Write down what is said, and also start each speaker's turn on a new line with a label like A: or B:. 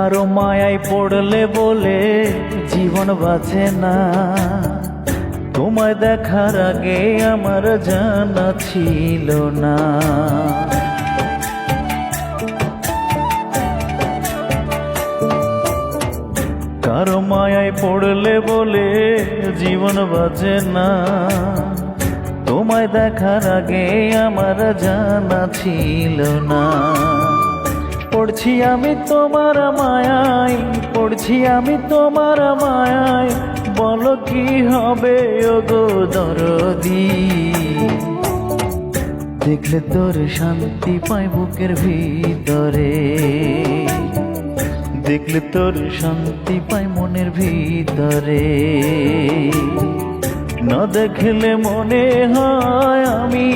A: কারো মায়ায় পড়লে বলে জীবন বাঁচে না, তোমায় দেখার আগে আমার জানা ছিল না। কারো মায়ায় পড়লে বলে জীবন বাঁচে না, তোমায় দেখার আগে আমার জানা ছিল না। পড়ছি আমি তোমার মায়ায়, পড়ছি আমি তোমার মায়ায়, বলো কি হবে ওগো দরদি। দেখলে তোর শান্তি পাই বুকের ভিতরে, দেখলে তোর শান্তি পাই মনের ভিতরে। না দেখলে মনে হয় আমি